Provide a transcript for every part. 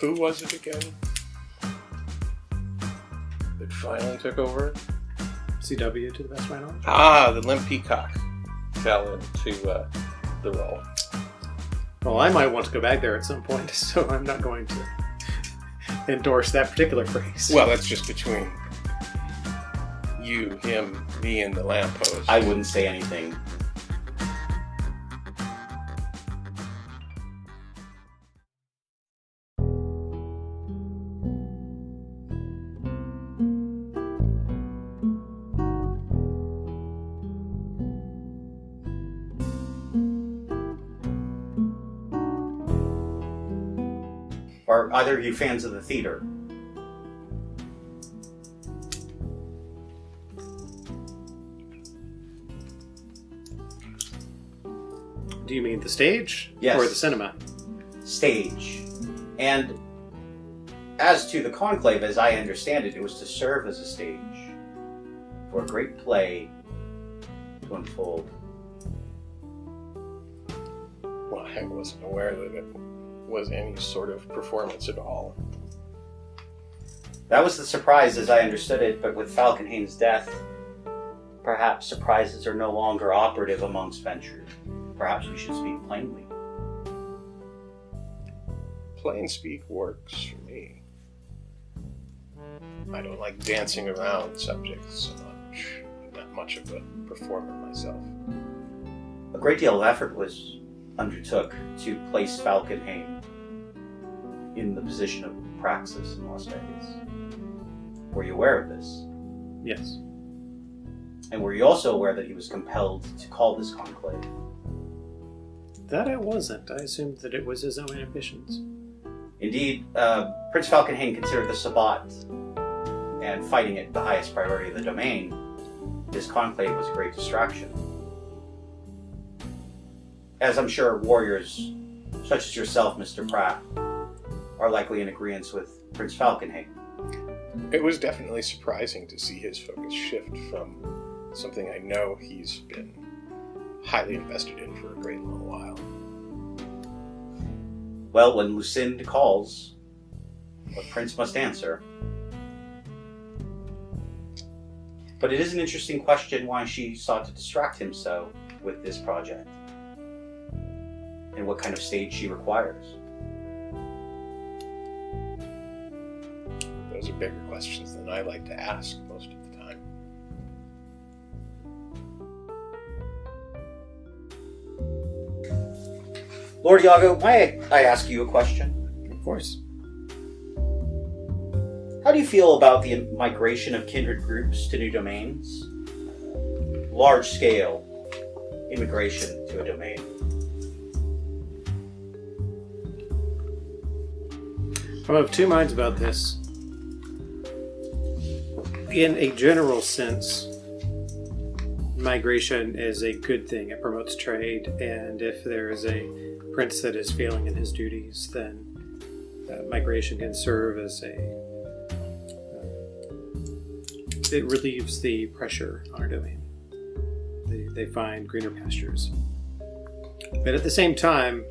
Who was it again that finally took over? CW, to the best of my knowledge. Ah, the Limp Peacock fell into the role. Well, I might want to go back there at some point, so I'm not going to endorse that particular phrase. Well, that's just between you, him, me, and the lamppost. I wouldn't say anything. Are either of you fans of the theater? Do you mean the stage? Yes. Or the cinema? Stage. And as to the Conclave, as I understand it, it was to serve as a stage for a great play to unfold. Well, I wasn't aware that it was any sort of performance at all. That was the surprise as I understood it, but with Falkenhayn's death, perhaps surprises are no longer operative amongst Ventrue. Perhaps we should speak plainly. Plain speak works for me. I don't like dancing around subjects so much. I'm not much of a performer myself. A great deal of effort was undertook to place Falkenhayn in the position of Praxis in Las Vegas. Were you aware of this? Yes. And were you also aware that he was compelled to call this conclave? That I wasn't. I assumed that it was his own ambitions. Indeed, Prince Falkenhayn considered the Sabbat and fighting it the highest priority of the domain. This conclave was a great distraction. As I'm sure warriors such as yourself, Mr. Pratt, are likely in agreement with Prince Falkenhayn. It was definitely surprising to see his focus shift from something I know he's been highly invested in for a great long while. Well, when Lucinde calls, the prince must answer. But it is an interesting question why she sought to distract him so with this project, and what kind of stage she requires. Those are bigger questions than I like to ask most of the time. Lord Iago, may I ask you a question? Of course. How do you feel about the migration of kindred groups to new domains? Large-scale immigration to a domain. I'm of two minds about this. In a general sense, migration is a good thing. It promotes trade, and if there is a prince that is failing in his duties, then migration can serve as it relieves the pressure on our domain. They find greener pastures. But at the same time,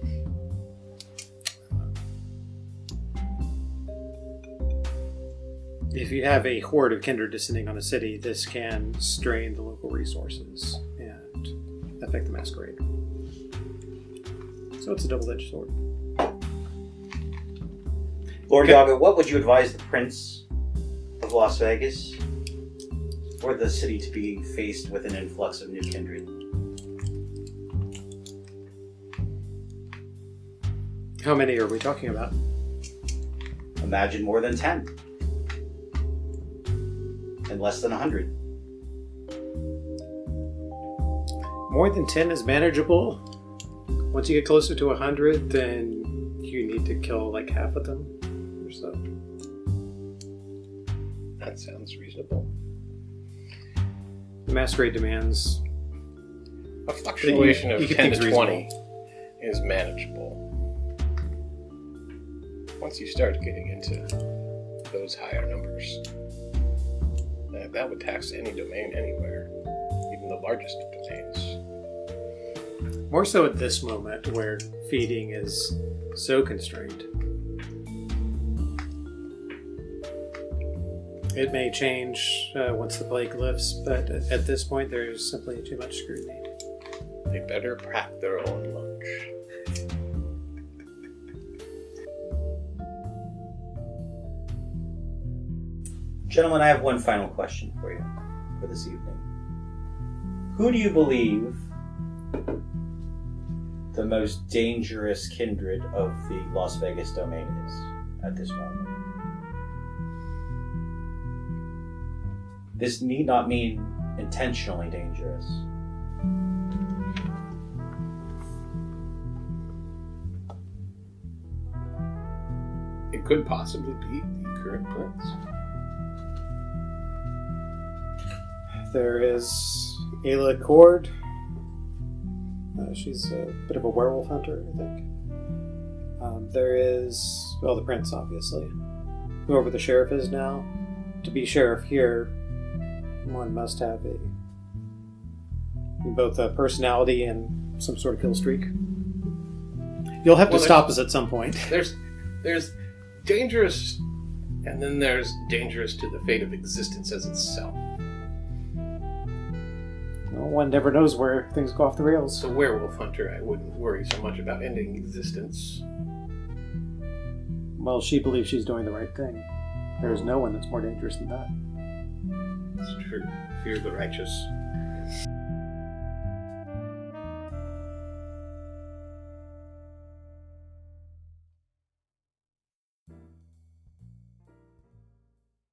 if you have a horde of kindred descending on a city, this can strain the local resources and affect the Masquerade. So it's a double-edged sword. Lord Iago, what would you advise the Prince of Las Vegas or the city to be faced with an influx of new kindred? How many are we talking about? Imagine more than 10. And less than 100. More than 10 is manageable. Once you get closer to 100, then you need to kill like half of them or so. That sounds reasonable. The Masquerade demands A fluctuation of you 10 to 20 reasonable. is manageable. Once you start getting into those higher numbers, that would tax any domain anywhere, even the largest of domains. More so at this moment where feeding is so constrained. It may change once the plague lifts, but at this point there's simply too much scrutiny. They better pack their own lunch. Gentlemen, I have one final question for you for this evening. Who do you believe the most dangerous kindred of the Las Vegas domain is at this moment? This need not mean intentionally dangerous. It could possibly be the current prince. There is Ayla Cord. She's a bit of a werewolf hunter, I think. There is, well, the prince, obviously. Whoever the sheriff is now. To be sheriff here, one must have both a personality and some sort of kill streak. You'll have to stop us at some point. There's dangerous, and then there's dangerous to the fate of existence as itself. Well, one never knows where things go off the rails. As a werewolf hunter, I wouldn't worry so much about ending existence. Well, she believes she's doing the right thing. There's no one that's more dangerous than that. It's true. Fear the righteous.